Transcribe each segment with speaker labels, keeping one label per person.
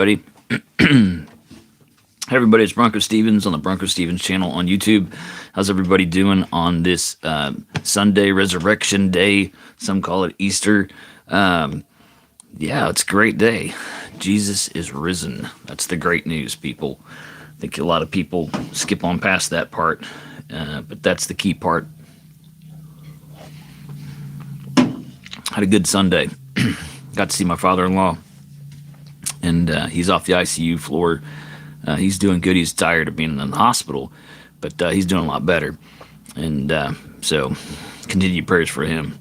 Speaker 1: everybody. Hey everybody, it's BroncoStevens on the BroncoStevens channel on YouTube. How's everybody doing on this Sunday, Resurrection Day? Some call it Easter. Yeah, it's a great day. Jesus is risen. That's the great news, people. I think a lot of people skip on past that part, but that's the key part. Had a good Sunday. Got to see my father-in-law, and he's off the ICU floor. He's doing good. He's tired of being in the hospital, but he's doing a lot better. And so continued prayers for him.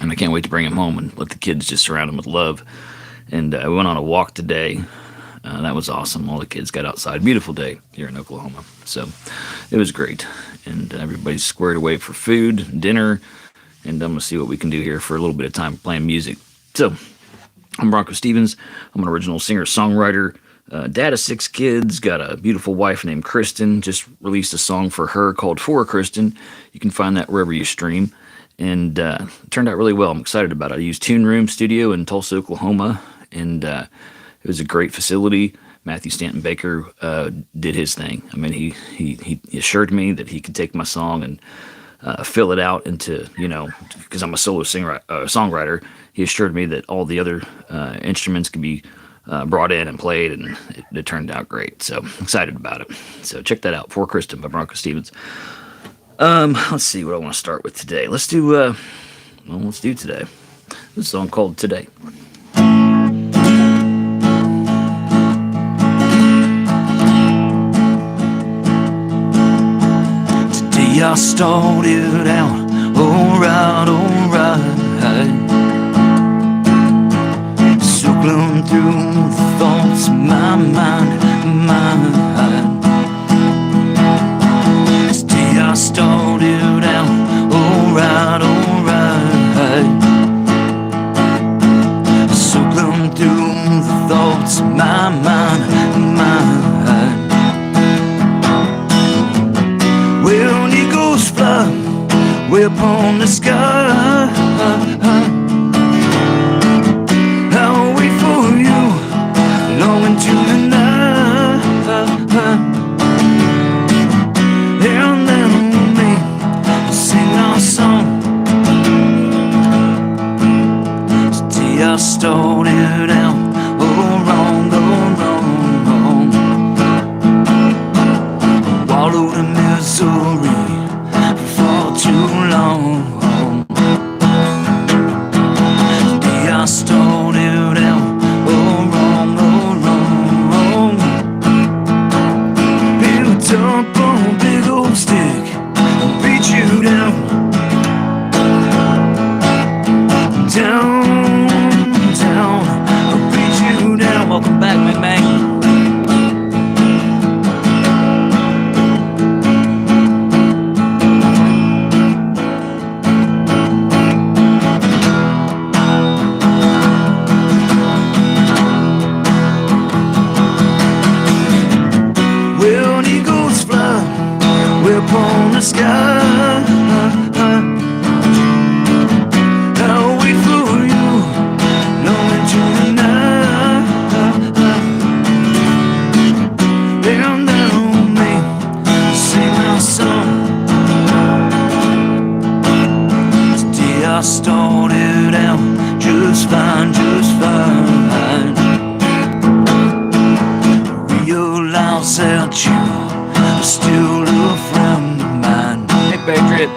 Speaker 1: And I can't wait to bring him home and let the kids just surround him with love. And we went on a walk today. That was awesome. All the kids got outside. Beautiful day here in Oklahoma. So it was great. And everybody's squared away for food, dinner, and I'm going to see what we can do here for a little bit of time playing music. So I'm BroncoStevens. I'm an original singer-songwriter. Dad of 6 kids, got a beautiful wife named Kristen. Just released a song for her called For Kristen. You can find that wherever you stream. And it turned out really well. I'm excited about it. I used Tune Room Studio in Tulsa, Oklahoma, and it was a great facility. Matthew Stanton Baker did his thing. I mean, he assured me that he could take my song and fill it out into, because I'm a solo songwriter, he assured me that all the other instruments could be brought in and played, and it turned out great. So excited about it. So check that out, For Kristen by BroncoStevens. Let's see what I want to start with today. Let's do today. This song called Today. Today I started out alright. Circling through the thoughts in my mind. Today I started out alright. Circling through the thoughts in my mind. Well, an eagles fly way upon the sky. I'll wait for you long into the night, and then we'll sing our song. Today I started out all wrong. Wallowed in misery for far too long. Today I started out all wrong. Built up on a big old stick, beat you down. I'll beat you down. Welcome back, McMahon. Upon the sky, I'll wait for you long into the night, and then we'll sing our song. Today I started out just fine. I realize that you still a friend of mine. Hey, Patriot.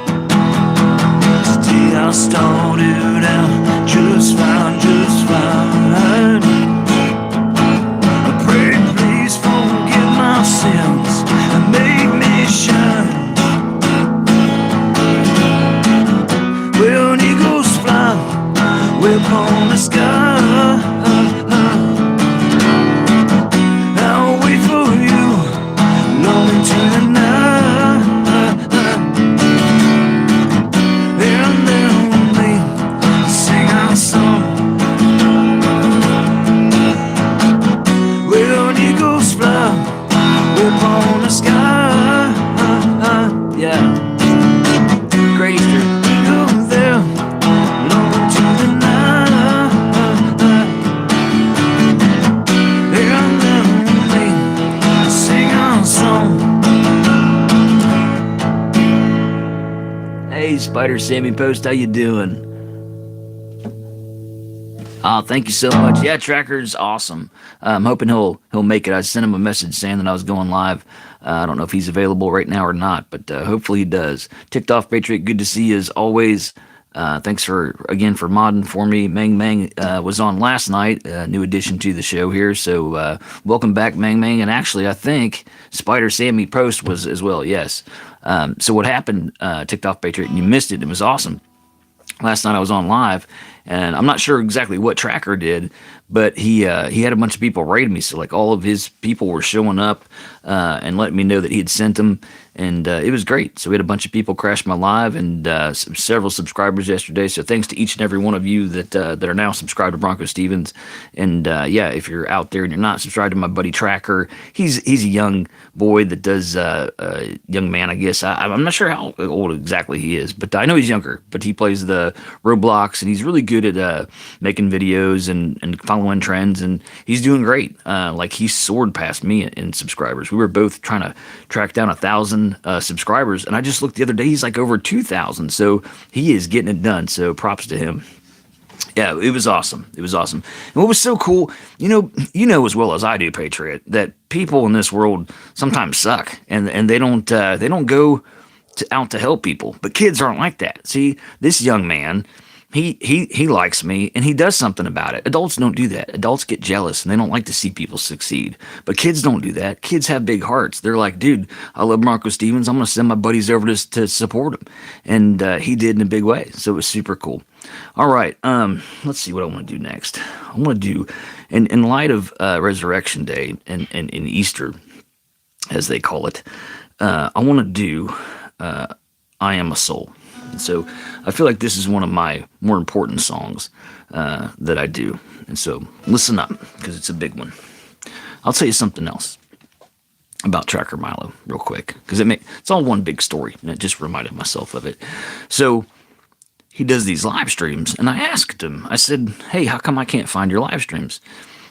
Speaker 1: Today I started out just fine. I pray, please forgive my sins and make me shine. Well, eagles fly way upon the sky. I'll wait for you long into the night, and then we'll sing Spider Sammy Post. How you doing? Oh, thank you so much. Yeah, Tracker's awesome. I'm hoping he'll make it. I sent him a message saying that I was going live. I don't know if he's available right now or not, but hopefully he does. Ticked off Patriot, good to see you as always. Thanks for modding for me. Mang Mang was on last night, new addition to the show here. So welcome back, Mang Mang. And actually, I think Spider Sammy Post was as well. Yes. So what happened? Ticked off Patriot, and you missed it. It was awesome. Last night I was on live, and I'm not sure exactly what Tracker did, but he had a bunch of people raid me. So like all of his people were showing up and letting me know that he had sent them, and it was great. So we had a bunch of people crash my live, and several subscribers yesterday. So thanks to each and every one of you that are now subscribed to BroncoStevens. And yeah, if you're out there and you're not subscribed to my buddy Tracker, he's a young boy that does young man, I guess. I'm not sure how old exactly he is, but I know he's younger. But he plays the Roblox, and he's really good at making videos and following trends, and he's doing great. Like he soared past me in subscribers. We were both trying to track down 1,000 subscribers, and I just looked the other day, he's like over 2,000. So he is getting it done. So props to him. Yeah, it was awesome. It was awesome. And what was so cool, you know as well as I do, Patriot, that people in this world sometimes suck, and they don't go out to help people. But kids aren't like that. See, this young man, he likes me, and he does something about it. Adults don't do that. Adults get jealous, and they don't like to see people succeed. But kids don't do that. Kids have big hearts. They're like, dude, I love BroncoStevens. I'm going to send my buddies over to support him. And he did in a big way. So it was super cool. All right, let's see what I want to do next. I want to do, in light of Resurrection Day and Easter, as they call it, I want to do I Am a Soul. And so I feel like this is one of my more important songs that I do. And so listen up, because it's a big one. I'll tell you something else about Tracker Milo real quick, because it's all one big story, and it just reminded myself of it. So he does these live streams, and I asked him, I said, hey, how come I can't find your live streams?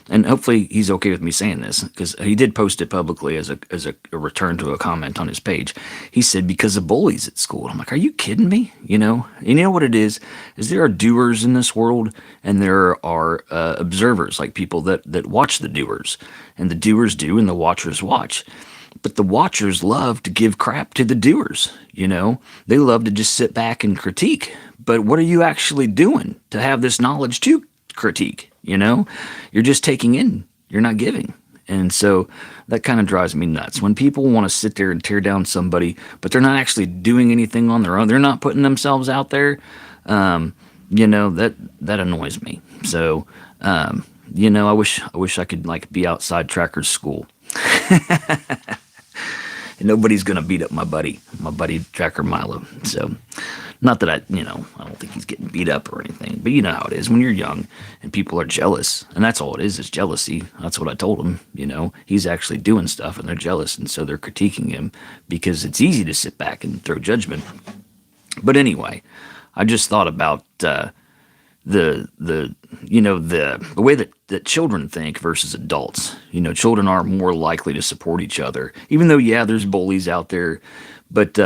Speaker 1: And hopefully he's okay with me saying this, because he did post it publicly as a return to a comment on his page. He said, because of bullies at school. I'm like, are you kidding me? You know what it is there are doers in this world, and there are observers, like people that watch the doers. And the doers do, and the watchers watch. But the watchers love to give crap to the doers, They love to just sit back and critique. But what are you actually doing to have this knowledge to critique? You're just taking in, you're not giving. And so that kind of drives me nuts. When people want to sit there and tear down somebody, but they're not actually doing anything on their own, they're not putting themselves out there, that annoys me. So, I wish I could be outside Tracker's school. And nobody's going to beat up my buddy Tracker Milo. So, not that I don't think he's getting beat up or anything, but you know how it is when you're young and people are jealous, and that's all it is jealousy. That's what I told him, he's actually doing stuff and they're jealous, and so they're critiquing him because it's easy to sit back and throw judgment. But anyway, I just thought about the way that children think versus adults. Children are more likely to support each other, even though, yeah, there's bullies out there, but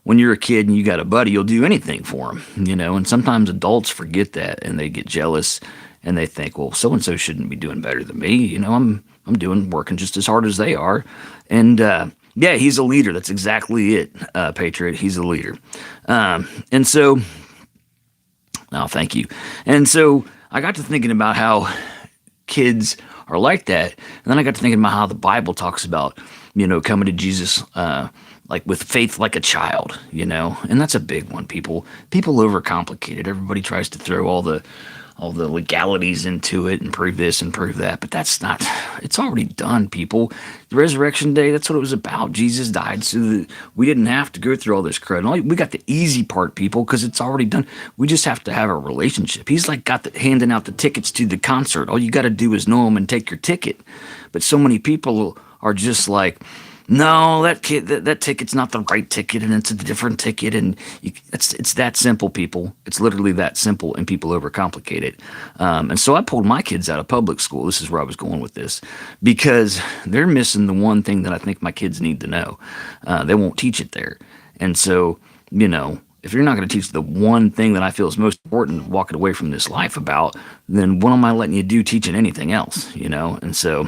Speaker 1: when you're a kid and you got a buddy, you'll do anything for them, and sometimes adults forget that, and they get jealous, and they think, well, so-and-so shouldn't be doing better than me. I'm working just as hard as they are. And, yeah, he's a leader. That's exactly it, Patriot. He's a leader. And so, oh, thank you. And so I got to thinking about how kids are like that. And then I got to thinking about how the Bible talks about, coming to Jesus, like with faith like a child, and that's a big one. People overcomplicate it. Everybody tries to throw all the legalities into it and prove this and prove that, but that's not, it's already done, people. The Resurrection Day, that's what it was about. Jesus died so that we didn't have to go through all this crud. We got the easy part, people, because it's already done. We just have to have a relationship. He's like handing out the tickets to the concert. All you got to do is know him and take your ticket. But so many people are just like, no, that ticket's not the right ticket, and it's a different ticket, and it's that simple, people. It's literally that simple, and people overcomplicate it. And so I pulled my kids out of public school. This is where I was going with this, because they're missing the one thing that I think my kids need to know. They won't teach it there, and so if you're not going to teach the one thing that I feel is most important walking away from this life about, then what am I letting you do teaching anything else, you know? And so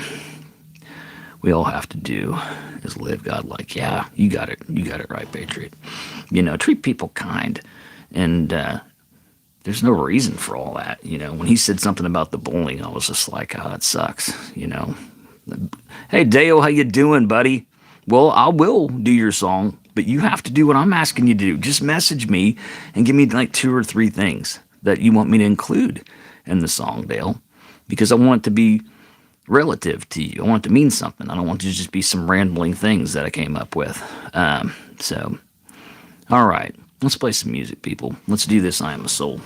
Speaker 1: we all have to do is live God like, yeah, you got it right, Patriot. You know, treat people kind. And there's no reason for all that, you know. When he said something about the bullying, I was just like, oh, it sucks, you know. Hey, Dale, how you doing, buddy? Well, I will do your song, but you have to do what I'm asking you to do. Just message me and give me like 2 or 3 things that you want me to include in the song, Dale, because I want it to be relative to you. I want it to mean something. I don't want it to just be some rambling things that I came up with. So, all right, let's play some music, people. Let's do this. I Am a Soul.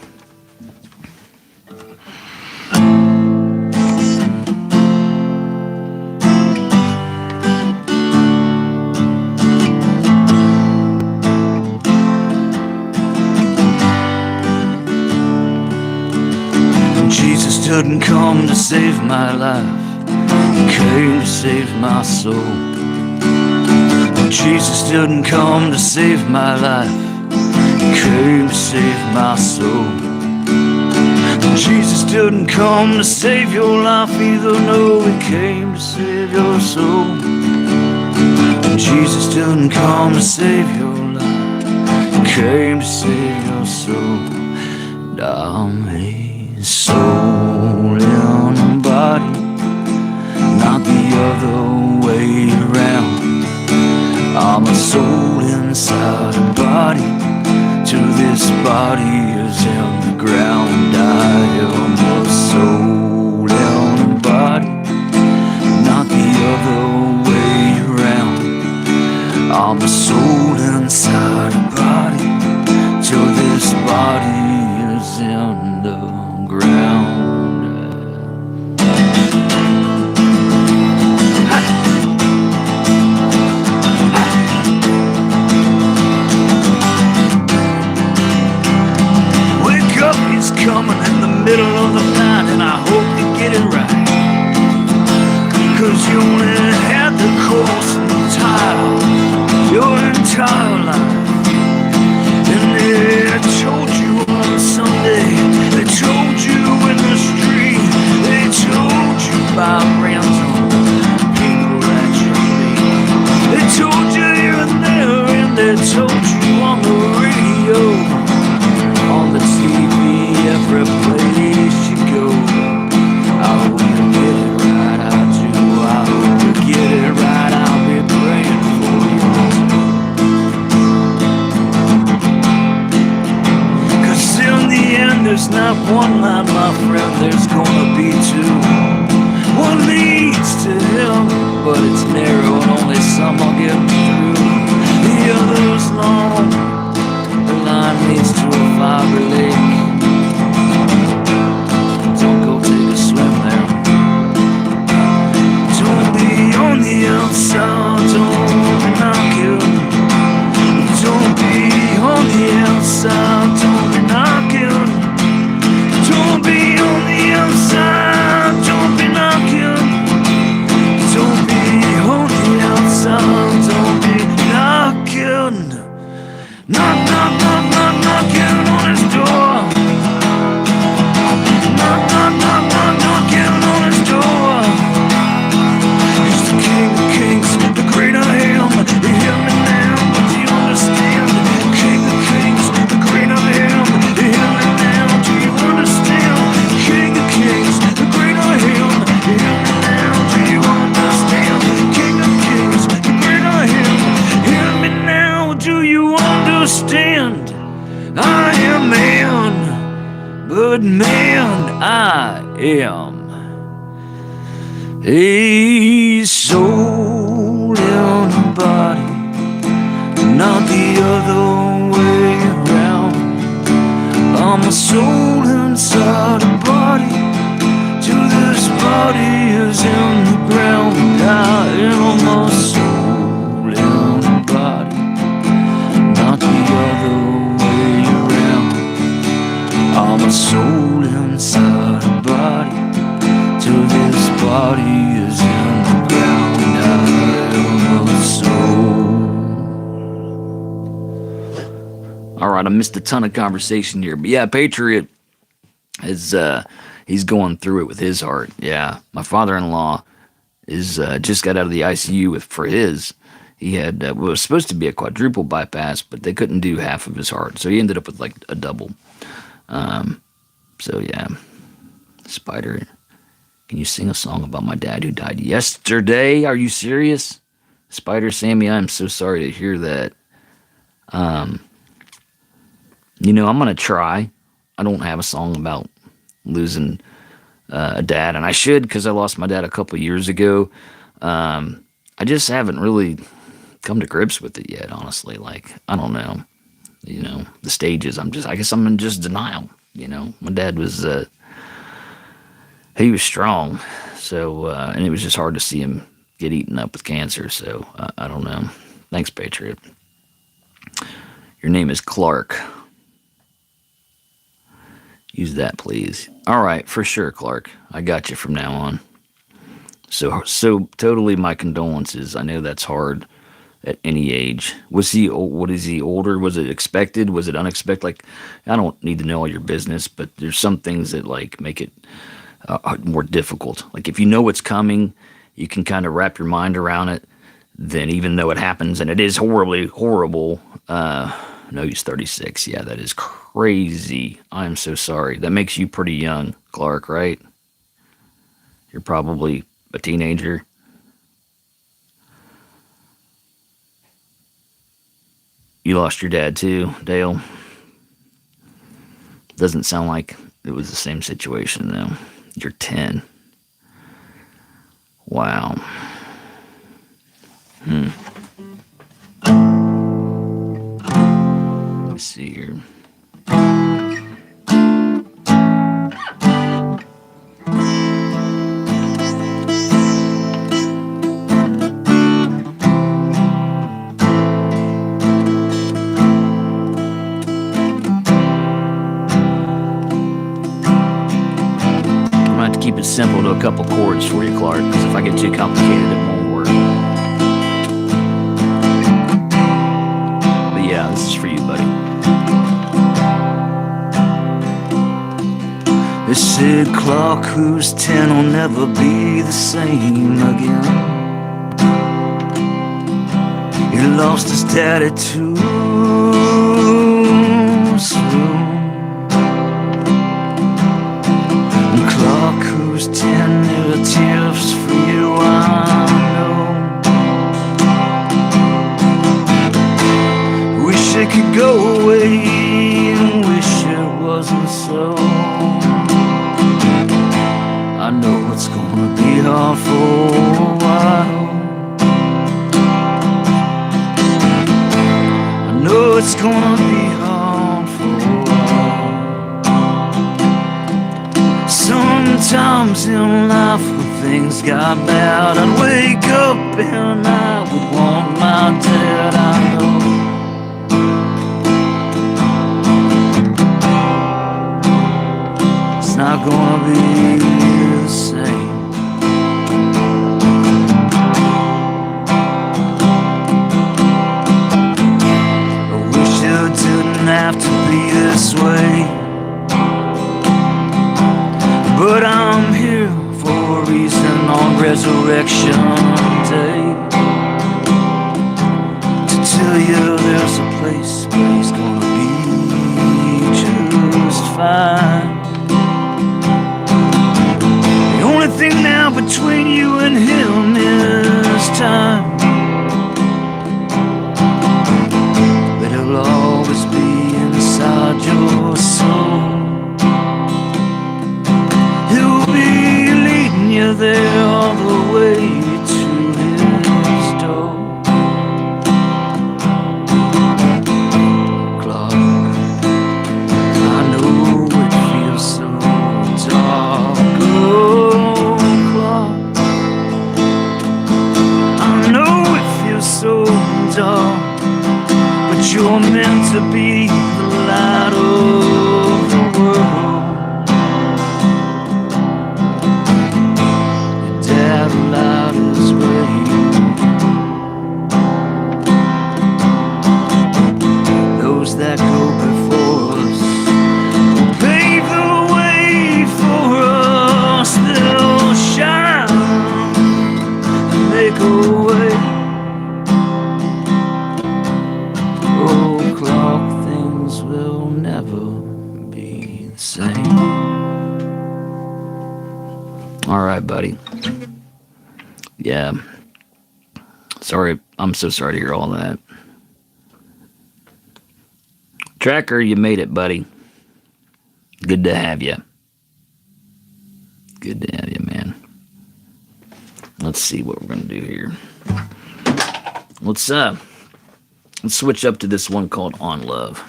Speaker 1: Jesus didn't come to save my life, he came to save my soul. Jesus didn't come to save my life, he came to save my soul. Jesus didn't come to save your life either, no, he came to save your soul. Jesus didn't come to save your life, he came to save your soul. And I'm a soul in a body, not the other way around. I'm a soul inside a body, till this body is in the ground. I am a soul in a body, not the other way around. I'm a soul inside a body, till this body is in the ground. Wake up, he's coming in the middle of the night, and I hope you get it right, 'cause you only had the course your entire life. And they told you on Sunday, they told you in the street, they told you by random people that you meet. They told you here and there, and they told you on the radio, on the TV, every place you go. I hope you get it right, I do. I hope you get it right, I'll be praying for you. In the end, there's not one line, my friend, there's gonna be 2. One leads to him, but it's narrow and only some will get through. The other's long, the line leads to a fiery lake. Don't go take a swim there. Don't be on the outside, don't be knocking. Don't be on the outside, don't be knocking. Don't be on the outside, don't be knocking. Don't be on the outside, don't be knocking. Knock, knock, knock, knock, knocking on his door. Knock, knock, knock, knock, knocking on his door. He's the King of Kings, the great I am. You hear me now, do you understand? King of Kings, the great I am. You hear me now, do you understand? King of Kings, the great I am. You hear me now, do you understand? King of Kings, the great I am. Hear me now, do you understand? I am man, but man I am. A soul in a body, not the other way around. I'm a soul inside a body, till this body is in the ground. I am a soul in a body, not the other way around. I'm a soul inside a body, till this body is in the ground. I am a soul. All right, I'm missed a ton of conversation here. But yeah, Patriot is he's going through it with his heart. Yeah, my father-in-law is just got out of the ICU for his. He had was supposed to be a quadruple bypass, but they couldn't do half of his heart, so he ended up with like a double. So yeah, Spider, can you sing a song about my dad who died yesterday? Are you serious? Spider Sammy, I'm so sorry to hear that. You know, I'm gonna try. I don't have a song about losing a dad, and I should, because I lost my dad a couple years ago. I just haven't really come to grips with it yet, honestly. Like, I don't know, you know, the stages. I guess I'm in just denial. You know, my dad was, he was strong, so, and it was just hard to see him get eaten up with cancer. So I don't know. Thanks, Patriot. Your name is Clark. Use that, please. All right, for sure, Clark. I got you from now on. So totally my condolences. I know that's hard at any age. Was he, what is he, older? Was it expected? Was it unexpected? Like, I don't need to know all your business, but there's some things that like make it more difficult. Like if you know what's coming, you can kind of wrap your mind around it. Then even though it happens and it is horribly horrible, no, he's 36. Yeah, that is crazy. I'm so sorry. That makes you pretty young, Clark, right? You're probably a teenager. You lost your dad too, Dale. Doesn't sound like it was the same situation though. You're 10. Wow. Let me see here. Keep it simple to a couple chords for you, Clark, because if I get too complicated, it won't work. But yeah, this is for you, buddy. They said Clark, who's 10, will never be the same again. He lost his daddy too soon. Clark, who's 10, there are tears for you, I know. Wish it could go away and wish it wasn't so. I know it's gonna be hard for a while. I know it's gonna be hard for a while. Sometimes in life when things got bad, I'd wake up and I would want my dad, I know. It's not gonna be the same. I wish it didn't have to be this way, but I'm here for a reason on Resurrection Day, to tell you there's a place where he's gonna be just fine. The only thing now between you and him is time, but he'll always be inside your soul. You're there all the way to his door. Clark, I know it feels so dark. Oh, Clark, I know it feels so dark, but you're meant to be the light of the world. Allowed his way. Those that go before away. Oh, clock, things will never be the same. All right, buddy. Yeah. Sorry, I'm so sorry to hear all that. Tracker, you made it, buddy. Good to have you. Good to have you, man. Let's see what we're gonna do here. Let's switch up to this one called On Love.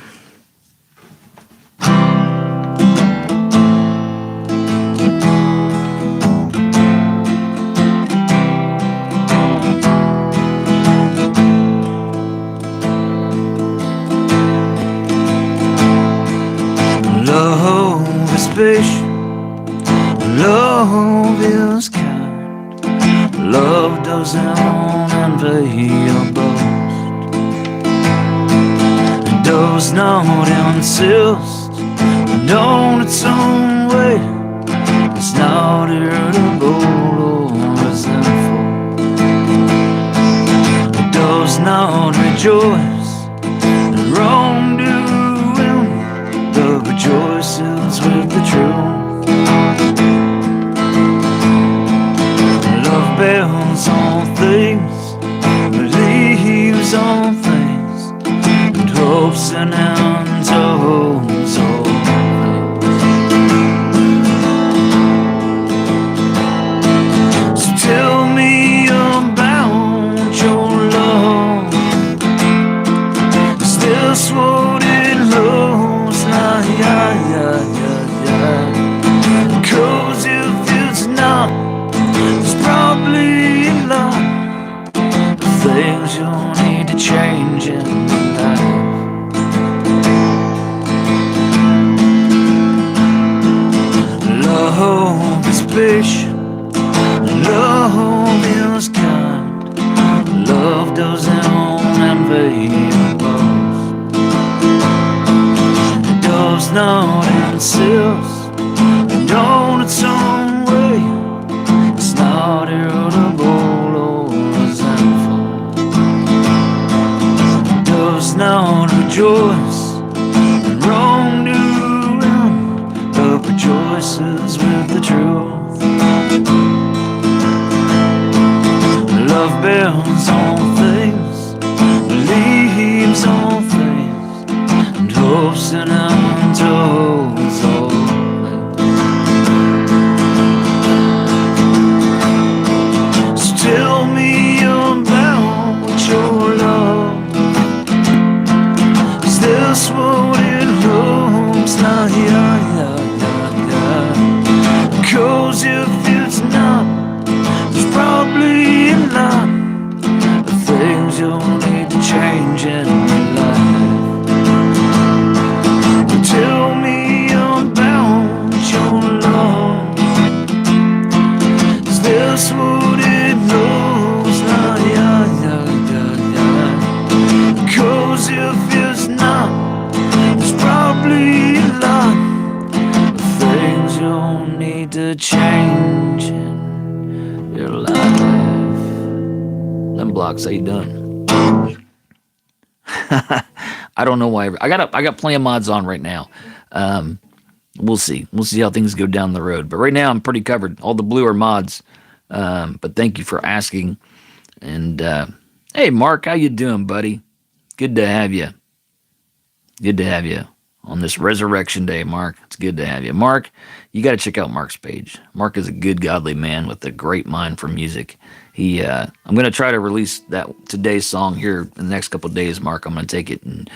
Speaker 1: Love is patient, love is kind, love doesn't envy or boast, it does not insist on its own way, it's not irritable or resentful, it does not rejoice in wrongdoing, but rejoices with the truth. Love bears all things, believes all things, and hopes and ends holds all things. So tell me about your love. Is this what it looks like? Cause if it's not, there's probably a lot of things you'll need to change in life. Love is patient, love is kind, love doesn't envy or boast, it does not insist on its own way, it's not irritable or resentful, it does not rejoice in wrongdoing, but rejoices with the truth. Love bears all things, believes all things, and hopes and holds all things. Tell me about your love. Is this what it looks like? Cause if it's not, there's probably a lot of things you'll need to change in your life. Tell me about your love. Is this what it looks like? Cause if it's not, there's probably a lot of things you'll need to change in your life. Them blocks, how you done? I don't know why. I got plenty of mods on right now. We'll see. We'll see how things go down the road. But right now, I'm pretty covered. All the blue are mods. But thank you for asking. And hey, Mark, how you doing, buddy? Good to have you. Good to have you on this Resurrection Day, Mark. It's good to have you. Mark, you got to check out Mark's page. Mark is a good, godly man with a great mind for music. I'm going to try to release today's song here in the next couple of days, Mark. I'm going to take it and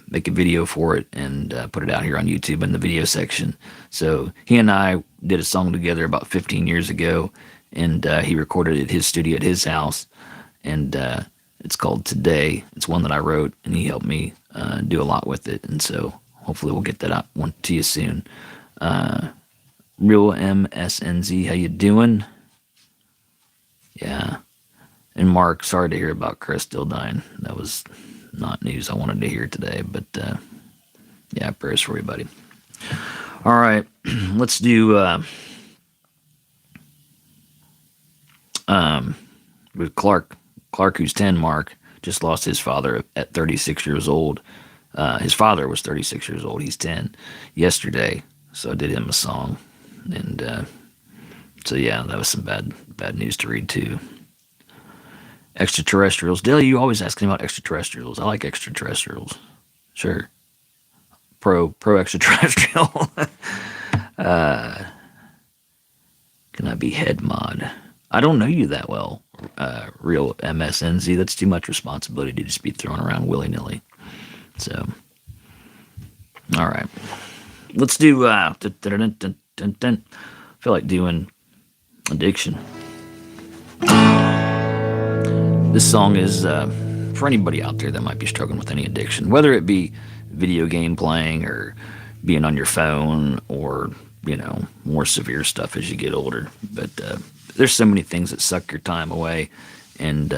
Speaker 1: make a video for it and put it out here on YouTube in the video section. So he and I did a song together about 15 years ago, and he recorded it at his studio at his house, and it's called Today. It's one that I wrote, and he helped me do a lot with it, and so hopefully we'll get that out to you soon. Real MSNZ, how you doing? Yeah. And Mark, sorry to hear about Chris still dying. That was not news I wanted to hear today, but yeah, prayers for you, buddy. All right, let's do with Clark, who's 10, Mark, just lost his father at 36 years old. His father was 36 years old. He's 10 yesterday. So I did him a song. And so, yeah, that was some bad news to read, too. Extraterrestrials. Dale, you always asking about extraterrestrials. I like extraterrestrials. Sure. Pro extraterrestrial. Can I be head mod? I don't know you that well, real MSNZ. That's too much responsibility to just be thrown around willy-nilly. So, all right. Let's do, I feel like doing Addiction. This song is for anybody out there that might be struggling with any addiction, whether it be video game playing or being on your phone or, more severe stuff as you get older. But there's so many things that suck your time away. And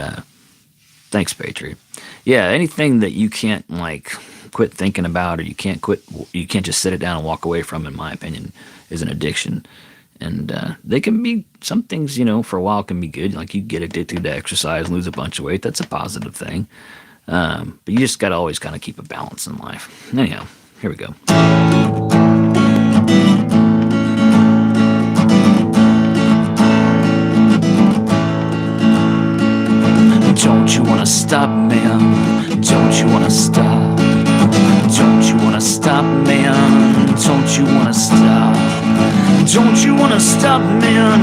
Speaker 1: thanks, Patriot. Yeah, anything that you can't quit thinking about, or you can't just sit it down and walk away from, in my opinion, is an addiction. And they can be, some things, for a while can be good. Like you get addicted to exercise, lose a bunch of weight. That's a positive thing. But you just got to always kind of keep a balance in life. Anyhow, here we go. Don't you want to stop, man? Don't you want to stop? Don't you want to stop, man? Don't you want to stop? Don't you want to stop, man?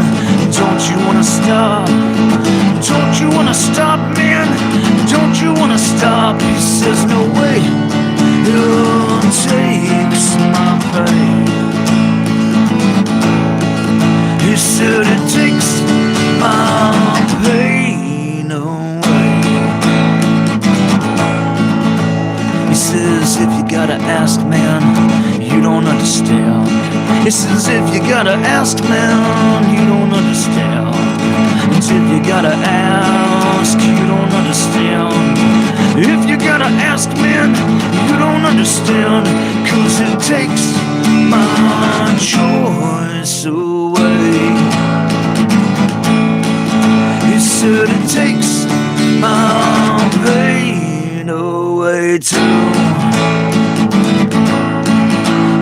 Speaker 1: Don't you want to stop? Don't you want to stop, man? Don't you want to stop? He says, no way, it takes my pain. He said it takes my pain away. He says, if you gotta ask, man, you don't understand. He says, if you gotta ask, man, you don't understand. If you gotta ask, you don't understand. If you gotta ask, man, you don't understand. 'Cause it takes my choice away. He said it takes my pain away too.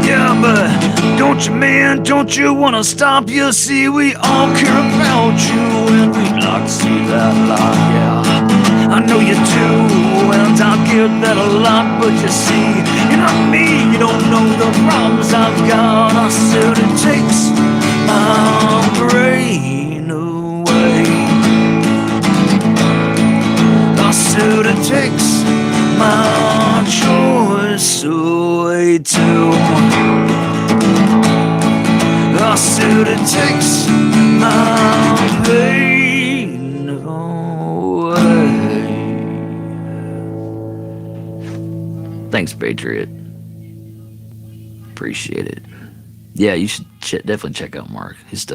Speaker 1: Yeah, but don't you, man, don't you wanna stop? You see, we all care about you, and we'd like to see that a lot, yeah. I know you do, and I get that a lot, but you see, you're not me, you don't know the problems I've got. I said it takes my brain away. I said it takes my choice away too. I said it takes my pain away. Thanks, Patriot. Appreciate it. Yeah, you should definitely check out Mark. He's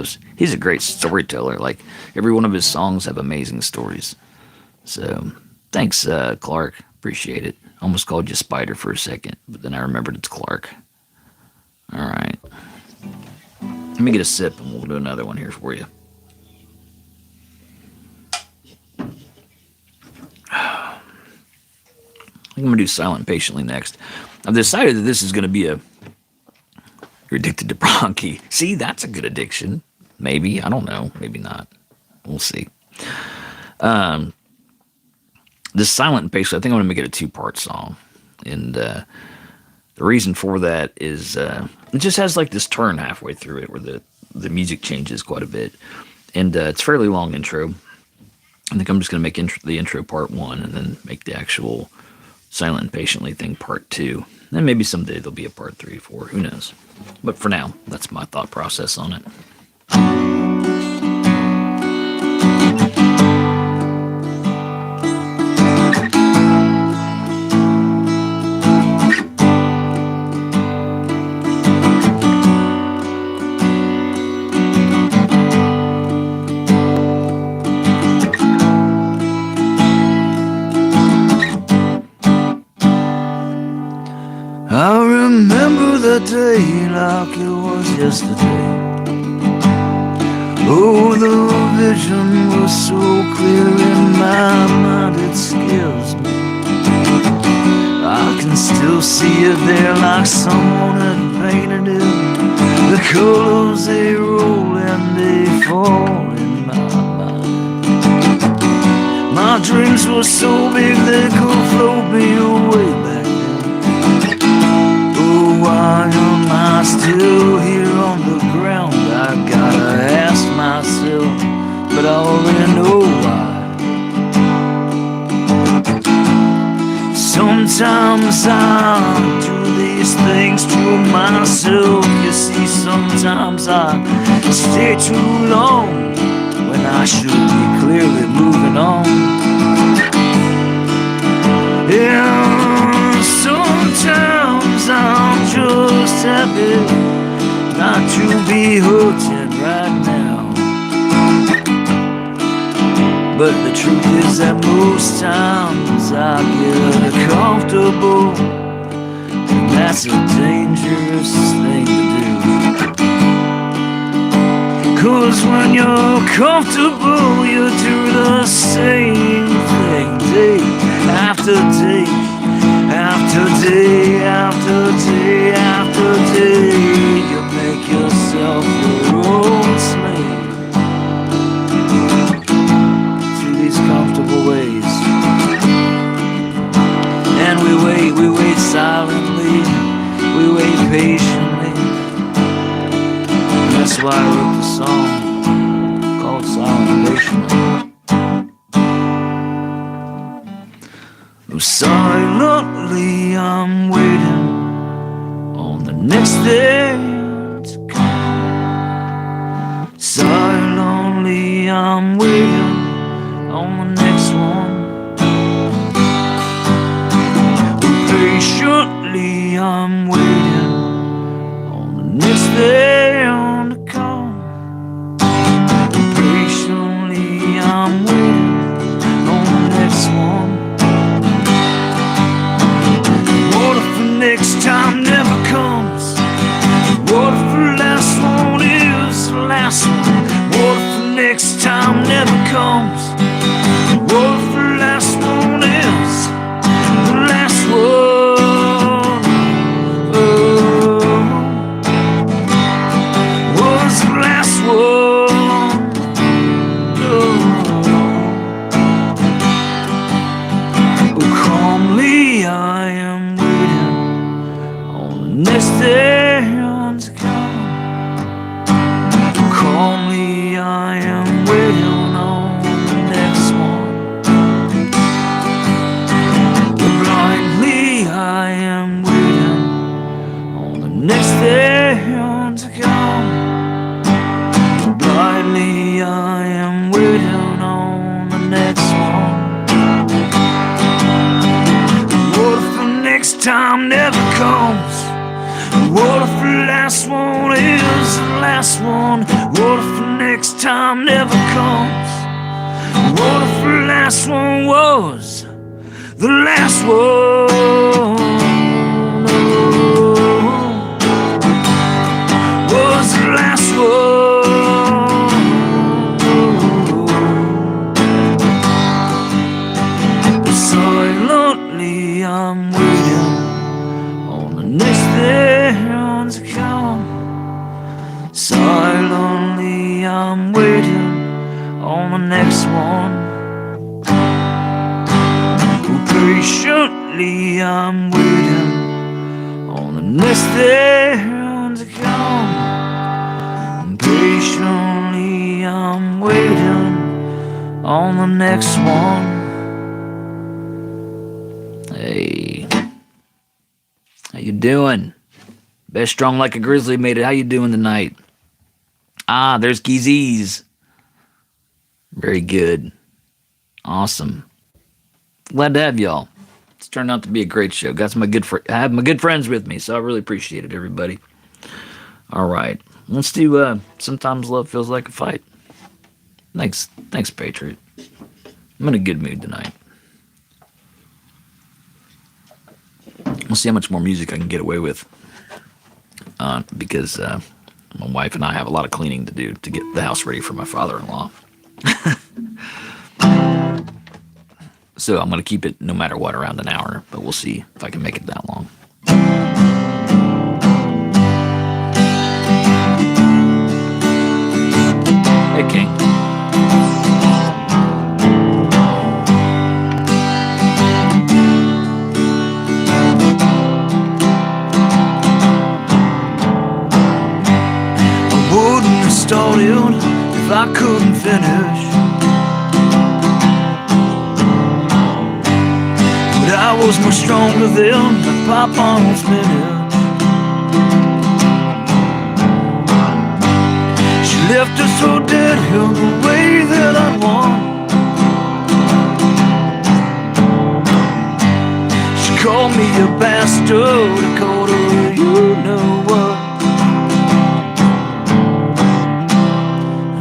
Speaker 1: a great storyteller. Like, every one of his songs have amazing stories. So, thanks, Clark. Appreciate it. Almost called you Spider for a second, but then I remembered it's Clark. All right. Let me get a sip and we'll do another one here for you. I think I'm going to do Silent Patiently next. I've decided that this is going to be you're addicted to bronchi. See, that's a good addiction. Maybe. I don't know. Maybe not. We'll see. This Silent Patiently, I think I'm going to make it a 2-part song. And the reason for that is it just has like this turn halfway through it where the music changes quite a bit. And it's a fairly long intro. I think I'm just going to make the intro part 1 and then make the actual Silent Patiently thing part 2. And maybe someday there'll be a part 3 or 4. Who knows? But for now, that's my thought process on it. I remember the day like it was yesterday. Oh, the vision was so clear still see it there like someone had painted it. The colors they roll and they fall in my mind. My dreams were so big they could float me away back then. Oh, why am I still here on the ground? I gotta ask myself, but I already know why. Sometimes I do these things to myself. You see, sometimes I stay too long when I should be clearly moving on. Yeah, sometimes I'm just happy not to be hurting right now. But the truth is that most times I get comfortable, and that's a dangerous thing to do. 'Cause when you're comfortable, you do the same thing day after day, after day, after day, after day. You make yourself your own slave through these comfortable ways. And we wait silently, we wait patiently. And that's why I wrote the song called Silent Patiently. Silently I'm waiting on the next day to come. Silently I'm waiting on the next one. Patiently I'm waiting on the next day to come. Patiently I'm waiting on the next one. What if the next time never comes? What if the last one is the last one? What if the next time never comes? What if the last one is the last one? Oh, was the last one? Oh, calmly I am waiting on the next day to come. Calmly I am waiting on the next one. Blindly I am waiting on the next day to come. Blindly I am waiting on the next one. What if the next time never comes? What if the last one is the last one? What if the next time never comes? What if the last one was the last one? Oh, was the last one? Oh, silently I'm waiting on the next day to come. Silently I'm waiting on the next one. Patiently I'm waiting on the next day to come. Patiently I'm waiting on the next one. Hey, how you doing? Best strong like a grizzly made it. How you doing tonight? Ah, there's Keezies. Very good. Awesome. Glad to have y'all. It's turned out to be a great show. Got some I have my good friends with me, so I really appreciate it, everybody. All right. Let's do Sometimes Love Feels Like a Fight. Thanks, Patriot. I'm in a good mood tonight. We'll see how much more music I can get away with. Because my wife and I have a lot of cleaning to do to get the house ready for my father-in-law. So I'm going to keep it no matter what around an hour, but we'll see if I can make it that long. Hey, King.
Speaker 2: I wouldn't have started if I couldn't finish. But I was much stronger than the Papa's spinach. She left us so dead in the way that I want. She called me a bastard, I called her you know what.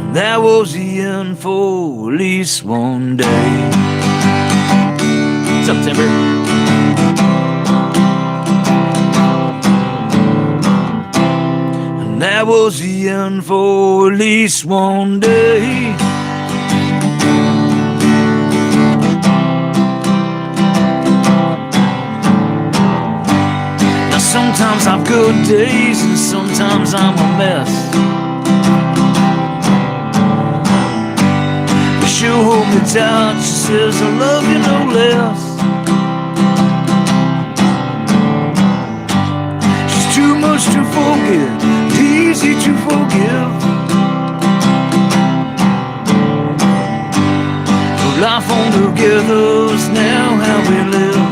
Speaker 2: And that was the end for at least one day.
Speaker 1: What's up, Timber?
Speaker 2: And that was the end for at least one day. Now sometimes I've good days and sometimes I'm a mess. But she'll hold me tight, she says I love you no less. Too much to forget, easy to forgive. But life on together's now how we live.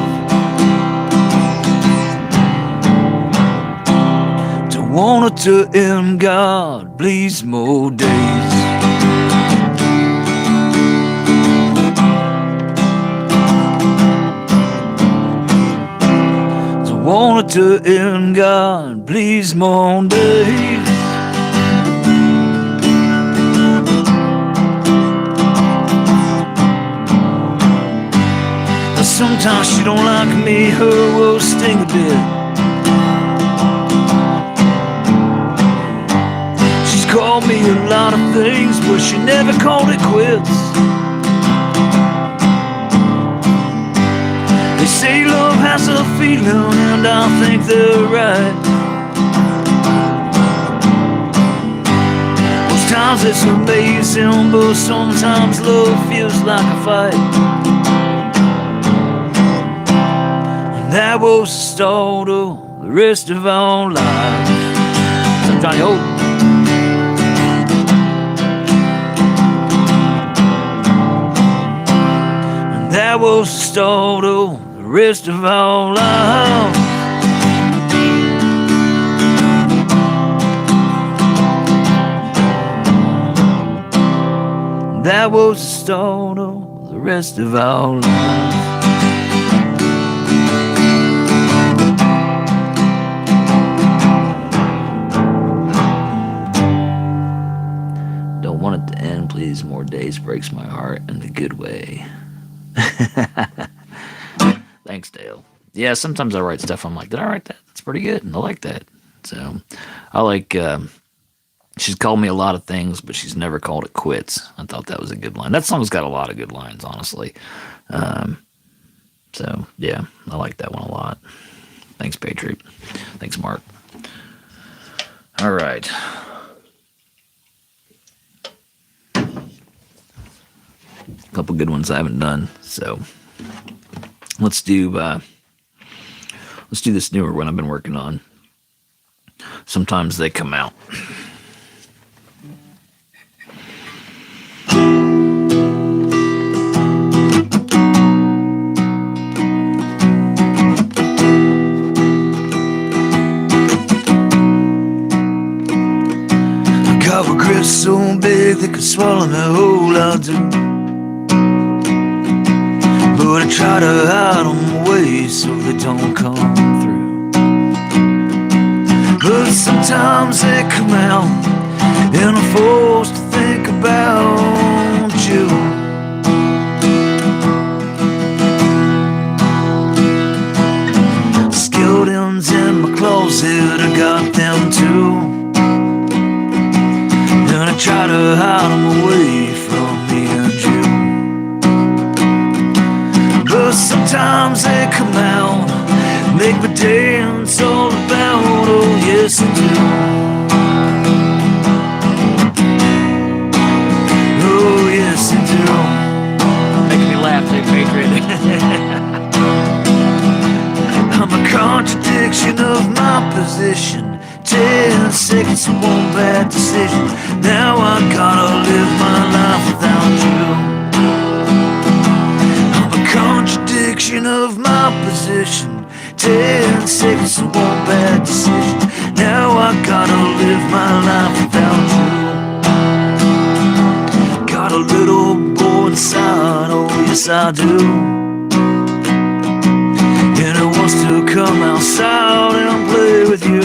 Speaker 2: Don't want it to end, God, please more days. Want it to end, God, please more days. But sometimes she don't like me, her words sting a bit. She's called me a lot of things, but she never called it quits. They say love has a feeling, and I think they're right. Most times it's amazing, but sometimes love feels like a fight. And that was the start of the rest of our lives.
Speaker 1: What's up, Johnny Hope?
Speaker 2: And that was the start of rest of our lives. That was the start of the rest of our lives.
Speaker 1: Don't want it to end, please more days, breaks my heart in a good way. Thanks, Dale. Yeah, sometimes I write stuff, I'm like, did I write that? That's pretty good, and I like that. So, I like, she's called me a lot of things, but she's never called it quits. I thought that was a good line. That song's got a lot of good lines, honestly. So, yeah, I like that one a lot. Thanks, Patriot. Thanks, Mark. All right. A couple good ones I haven't done, so... Let's do this newer one I've been working on. Sometimes they come out.
Speaker 2: I got regrets so big they could swallow me whole, I do. But I try to hide them away so they don't come through. But sometimes they come out, and I'm forced to think about you. Skeletons in my closet, I got them too. And I try to hide them away from me and you. sometimes they come out, make me dance all about. Oh yes they do. Oh yes they do.
Speaker 1: Making me laugh, too, Patriot.
Speaker 2: I'm a contradiction of my position. 10 seconds and one bad decision. Now I gotta live my life without you. I'm a contradiction of my position. 10 seconds and one bad decision. Now I gotta live my life without you. Got a little boy inside, oh yes I do. And it wants to come outside and play with you.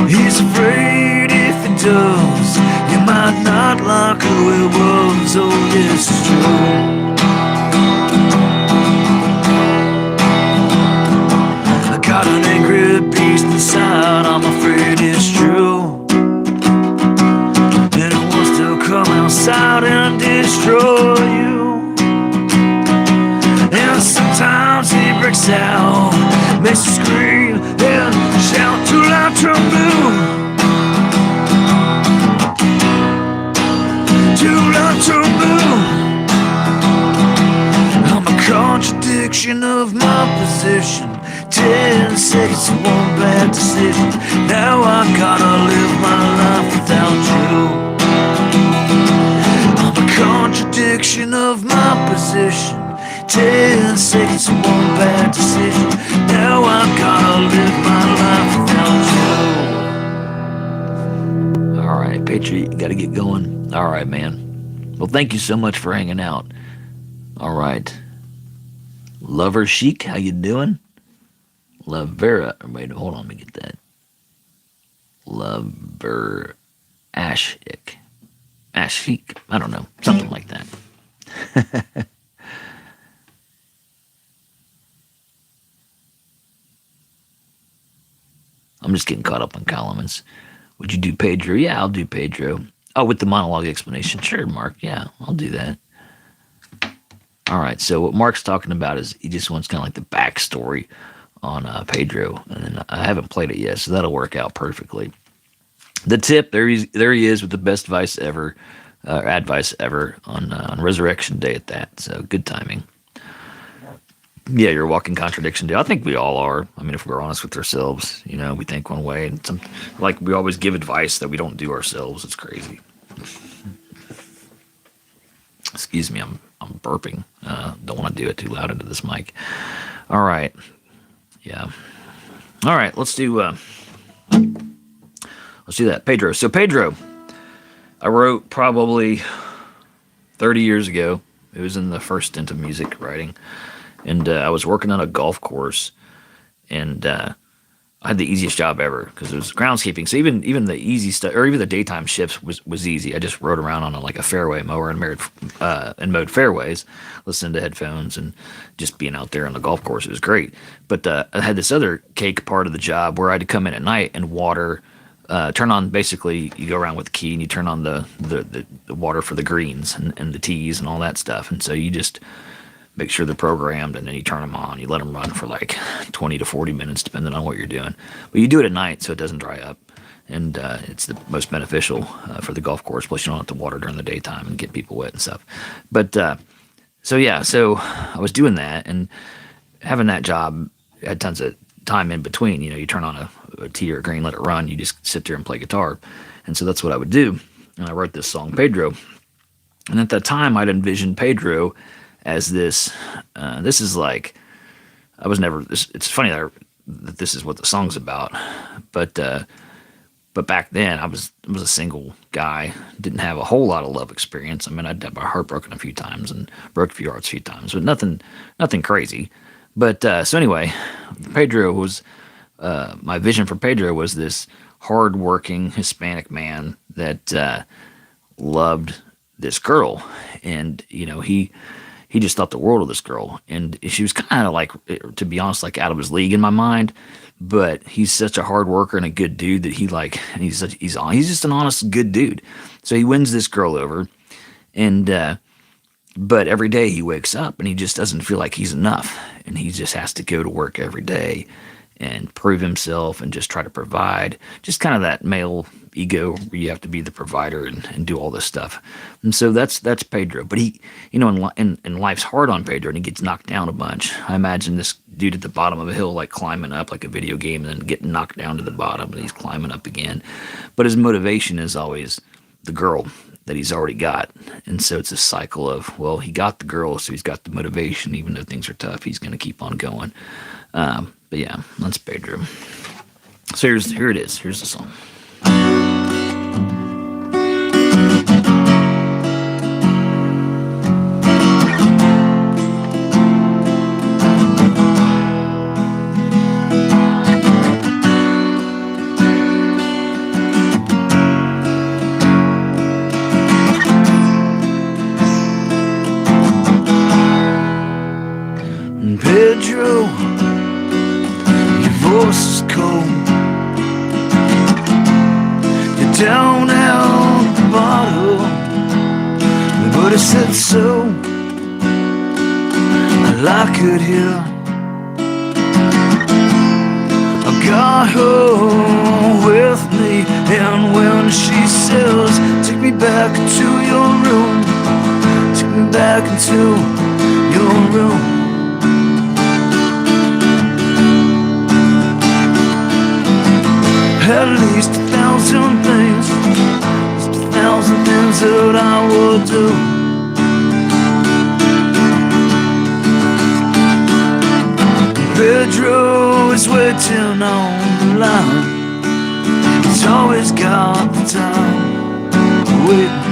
Speaker 2: He's afraid if he does, you might not like who it was. Oh yes, it's true. I got an angry beast inside, I'm afraid it's true. And it wants to come outside and destroy you. And sometimes he breaks out, makes you scream and shout too loud to move. Too loud to move. I'm a contradiction of my position. 10 seconds and one bad decision. Now I gotta live my life without you. I'm a contradiction of my position. 10 seconds and one bad decision. Now I gotta live my life without you.
Speaker 1: All right, Patriot, you got to get going. All right, man. Well, thank you so much for hanging out. All right. Lover Chic, how you doing? Love Vera. Wait, hold on, let me get that. Lover Ashik. Ashik. I don't know. Something like that. I'm just getting caught up on columns. Would you do Pedro? Yeah, I'll do Pedro. Oh, with the monologue explanation. Sure, Mark. Yeah, I'll do that. All right, so what Mark's talking about is he just wants kind of like the backstory on Pedro. And I haven't played it yet, so that'll work out perfectly. The tip, there he is with the best advice ever on Resurrection Day at that. So good timing. Yeah, you're a walking contradiction, dude. I think we all are. I mean, if we're honest with ourselves, you know, we think one way, and like we always give advice that we don't do ourselves. It's crazy. Excuse me, I'm burping. Don't want to do it too loud into this mic. All right. Yeah. All right. Let's do that. Pedro. So Pedro, I wrote probably 30 years ago. It was in the first stint of music writing. And I was working on a golf course, and I had the easiest job ever because it was groundskeeping. So even the easy stuff, or even the daytime shifts, was easy. I just rode around on a fairway mower and mowed fairways, listening to headphones and just being out there on the golf course. It was great. But I had this other cake part of the job where I had to come in at night and water. Turn on, basically you go around with the key and you turn on the water for the greens and the tees and all that stuff. And so you just make sure they're programmed, and then you turn them on. You let them run for like 20 to 40 minutes, depending on what you're doing. But you do it at night so it doesn't dry up, and it's the most beneficial for the golf course. Plus, you don't have to water during the daytime and get people wet and stuff. But so I was doing that, and having that job had tons of time in between. You know, you turn on a tee or a green, let it run. You just sit there and play guitar, and so that's what I would do. And I wrote this song, Pedro. And at that time, I'd envisioned Pedro as this. This is like, I was never. It's funny that this is what the song's about, but back then I was a single guy, didn't have a whole lot of love experience. I mean, I'd had my heart broken a few times and broke a few hearts a few times, but nothing crazy. But so anyway, Pedro was my vision for Pedro was this hardworking Hispanic man that loved this girl, and you know he just thought the world of this girl, and she was kind of like, to be honest, like out of his league in my mind. But he's such a hard worker and a good dude that he's just an honest, good dude. So he wins this girl over, and But every day he wakes up and he just doesn't feel like he's enough. And he just has to go to work every day and prove himself and just try to provide. Just kind of that male ego where you have to be the provider and do all this stuff. And so that's Pedro. But he, and life's hard on Pedro and he gets knocked down a bunch. I imagine this dude at the bottom of a hill, like climbing up like a video game and then getting knocked down to the bottom and he's climbing up again. But his motivation is always the girl that he's already got. And so it's a cycle of, well, he got the girl, so he's got the motivation. Even though things are tough, he's going to keep on going. But yeah, that's Pedro. So here it is. Here's the song.
Speaker 2: Pedro, your voice is cold. You're down at the bottom, but I said so. I like it here. I got her with me, and when she says, take me back to your room, take me back into your room. At least 1,000 things, just 1,000 things that I would do. Pedro is waiting on the line. He's always got the time waiting.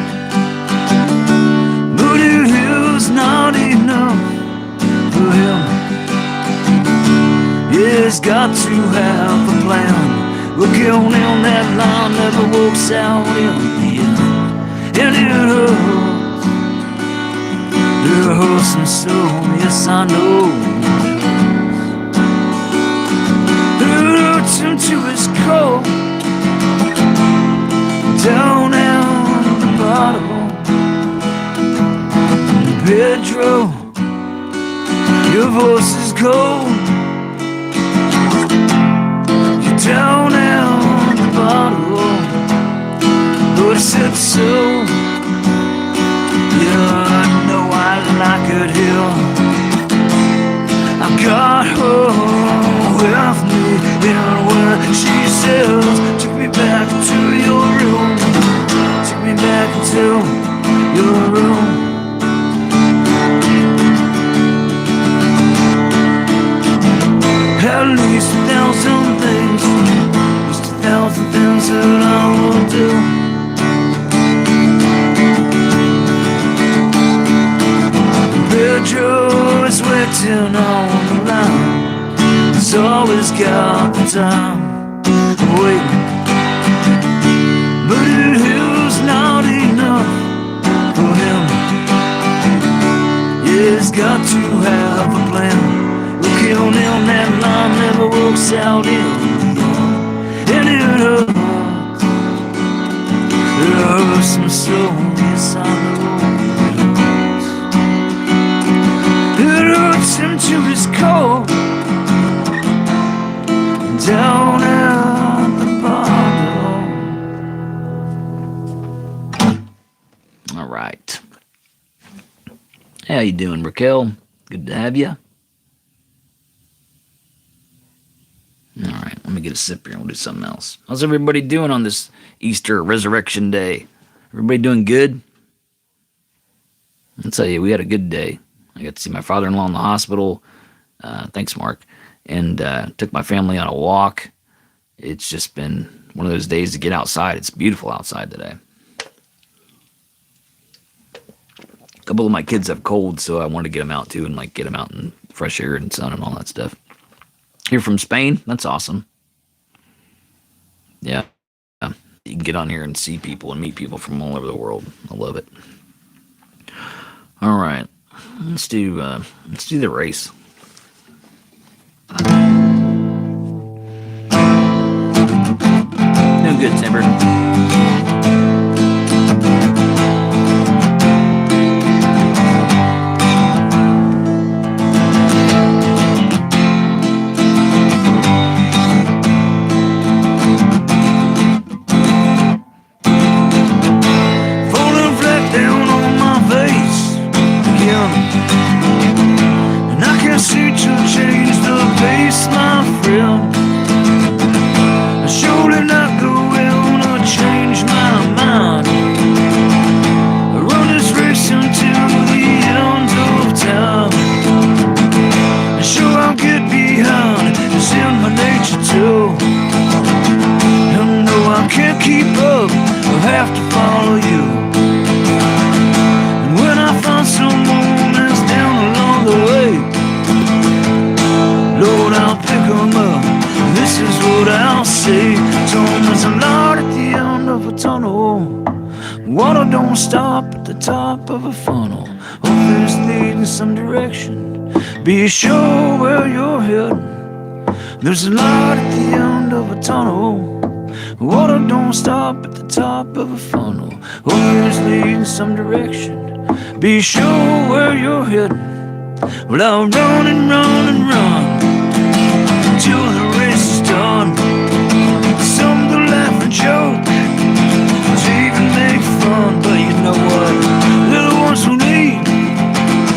Speaker 2: But it is not enough for him. Yeah, he's got to have a plan. Looking on that line never works out in the end. And it hurts me so, yes I know. It hurts him to his core, down at the bottom. Pedro, your voice is cold. Down at the bottom, but I said so. Yeah, I know I like it here. I got her with me, and when she says, take me back to your room, take me back to your room. At least 1,000 things, just 1,000 things that I will do. Pedro is waiting on the line. He's always got the time waiting. But it is not enough for him. Yeah, he's got to have a plan. Looking on that line never works out in the end. And it hurts me so, yes I know. It hurts him to his core, down at the bottom.
Speaker 1: All right. How you doing, Raquel? Good to have you. All right, let me get a sip here and we'll do something else. How's everybody doing on this Easter Resurrection Day? Everybody doing good? I'll tell you, we had a good day. I got to see my father-in-law in the hospital. Thanks, Mark. And took my family on a walk. It's just been one of those days to get outside. It's beautiful outside today. A couple of my kids have colds, so I wanted to get them out too and get them out in fresh air and sun and all that stuff. You're from Spain? That's awesome. Yeah. You can get on here and see people and meet people from all over the world. I love it. All right. Let's do the race. Doing good, Timber.
Speaker 2: stop at the top of a funnel. Hope there's lead in some direction. Be sure where you're heading. There's a light at the end of a tunnel. Water don't stop at the top of a funnel. Hope there's lead in some direction. Be sure where you're heading. Well, I'll run and run and run till the race is done. Some will laugh and joke, to even make fun. But you know what? They're the ones who need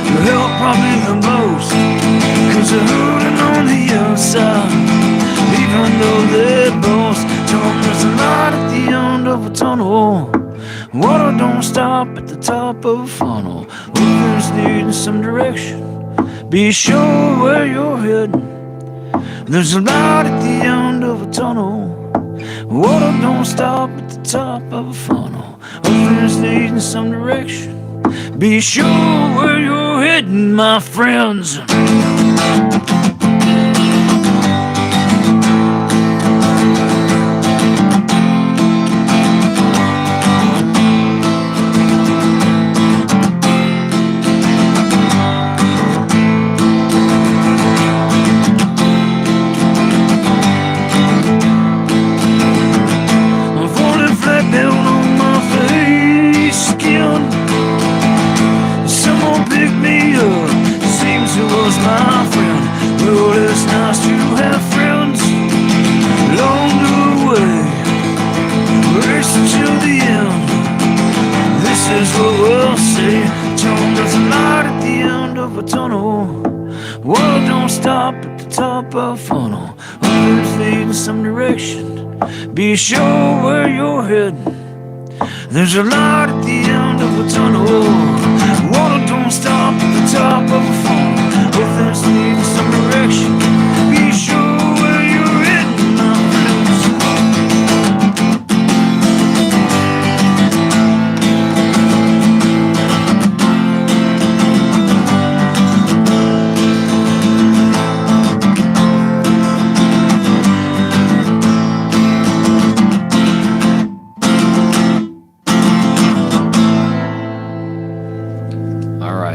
Speaker 2: your help probably the most. 'Cause they're hurting on the outside, even though they boast. Tell them there's a light at the end of a tunnel. Water don't stop at the top of a funnel. Hope there's lead in some direction. Be sure where you're heading. There's a light at the end of a tunnel. Water don't stop at the top of a funnel. Hope there's lead in some direction. Be sure where you're heading, my friends. Water don't stop at the top of a funnel. Others lead in some direction. Be sure where you're heading. There's a light at the end of a tunnel. Water don't stop at the top of a funnel. Others lead in some direction. Be sure where you're heading, my friends.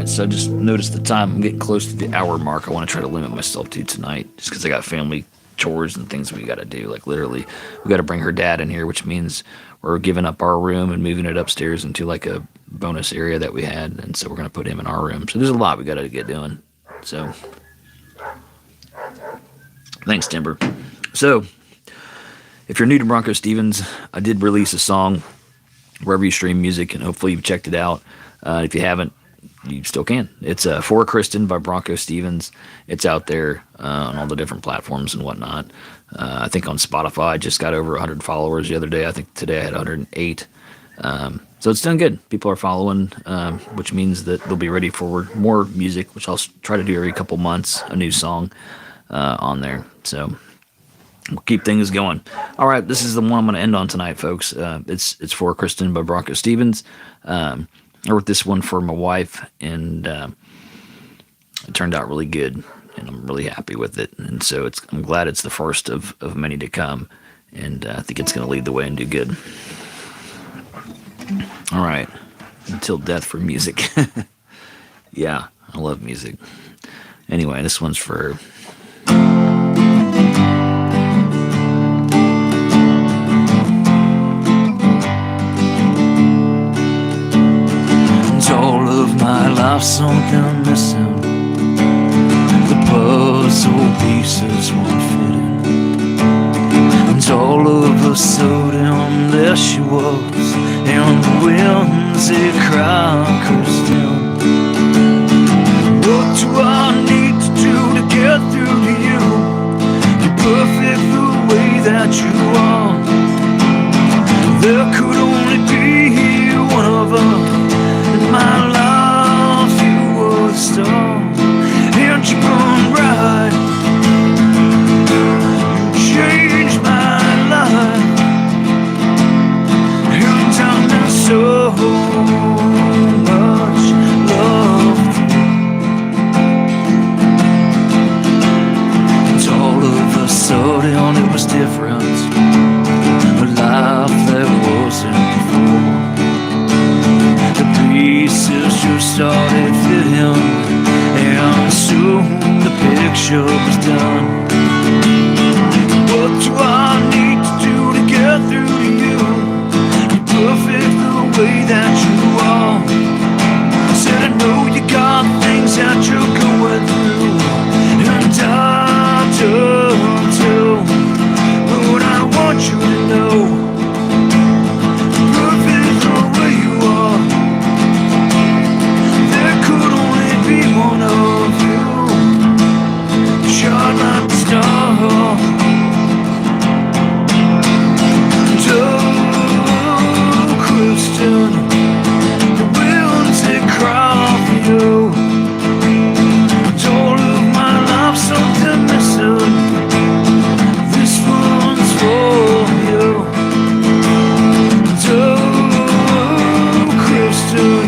Speaker 2: So I just noticed the time. I'm getting close to the hour mark. I want to try to limit myself to tonight just because I got family chores and things we got to do. Like literally, we got to bring her dad in here, which means we're giving up our room and moving it upstairs into like a bonus area that we had. And so we're going to put him in our room. So there's a lot we got to get doing. So thanks, Timber. So if you're new to BroncoStevens, I did release a song wherever you stream music, and hopefully you've checked it out. If you haven't, you still can. It's For Kristen by BroncoStevens. It's out there on all the different platforms and whatnot. I think on Spotify, I just got over 100 followers the other day. I think today I had 108. So it's done good. People are following, which means that they'll be ready for more music, which I'll try to do every couple months, a new song on there. So we'll keep things going. All right, this is the one I'm going to end on tonight, folks. It's For Kristen by BroncoStevens. I wrote this one for my wife, and it turned out really good, and I'm really happy with it. And so I'm glad it's the first of many to come, and I think it's going to lead the way and do good. All right, until death for music. Yeah, I love music. Anyway, this one's for... all of my life something missing. The puzzle pieces won't fit in. And all of a sudden there she was, and the winds they cry Kristen. What do I need to do to get through to you? You're perfect the way that you are. There could only be one of us. In my life you were the star, and you burned bright. You changed my life, and I got so much love. And all of a sudden it was different. soon the picture was done. What do I need to do to get through to you? You're perfect the way that you are. Said I know you got things that you're going through, and I don't too. But I want you to know, perfect the way you are. There could only be one of you, shine like a star. Christian, the willing to cry for you. Don't live my life something missing. This one's for you. Oh, Christian,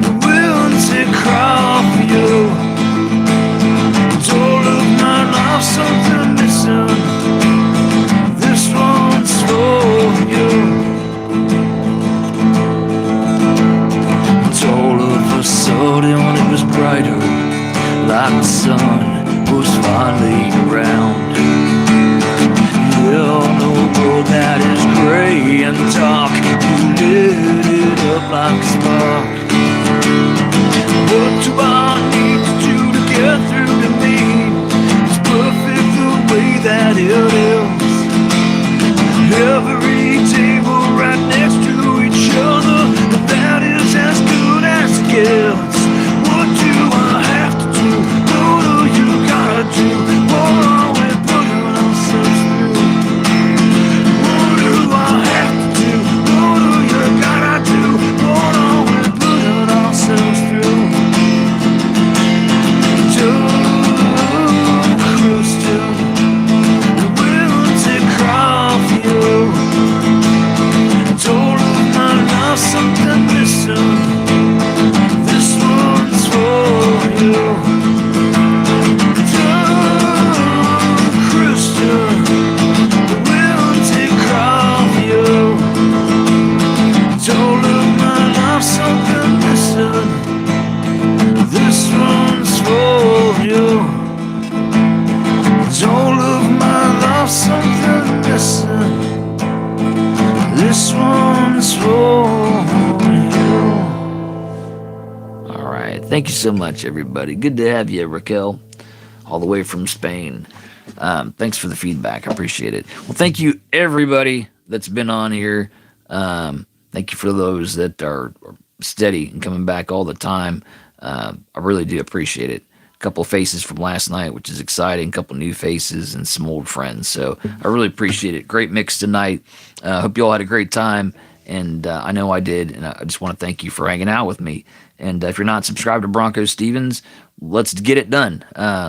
Speaker 2: the willing to cry for you. Don't live my life something missing. This one's for you. All of a sudden it was brighter, like the sun was finally around. Yeah, in a world that is gray and dark, you lit it up like a spark. What do I need to do to get through to me? It's perfect the way that it is. Every day we're right next to each other, and that is as good as it gets. What do I have to do? What do you gotta do? What are we putting ourselves through? What do I have to do? What do you gotta do? What are we putting ourselves through? Oh, Christian, the willing to cry for you. Don't live my life something missing. This one's for you. Oh, Christian, the willing to cry for you. Don't live my life something missing. This one's for you. Don't live my life something missing. This one's for you.
Speaker 1: All right. Thank you so much, everybody. Good to have you, Raquel, all the way from Spain. Thanks for the feedback. I appreciate it. Well, thank you, everybody that's been on here. Thank you for those that are steady and coming back all the time. I really do appreciate it. A couple of faces from last night, which is exciting. A couple new faces and some old friends. So I really appreciate it. Great mix tonight. Hope you all had a great time. And I know I did. And I just want to thank you for hanging out with me. And if you're not subscribed to BroncoStevens, let's get it done.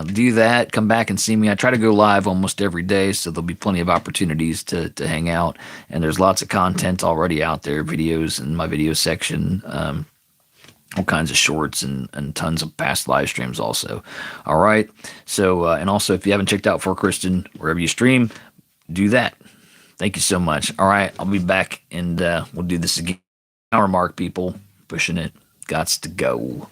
Speaker 1: Do that. Come back and see me. I try to go live almost every day, so there'll be plenty of opportunities to hang out. And there's lots of content already out there, videos in my video section, all kinds of shorts and tons of past live streams also. All right. So, and also if you haven't checked out For Christian, wherever you stream, do that. Thank you so much. All right. I'll be back and we'll do this again. Hour mark, people. Pushing it. Gots to go.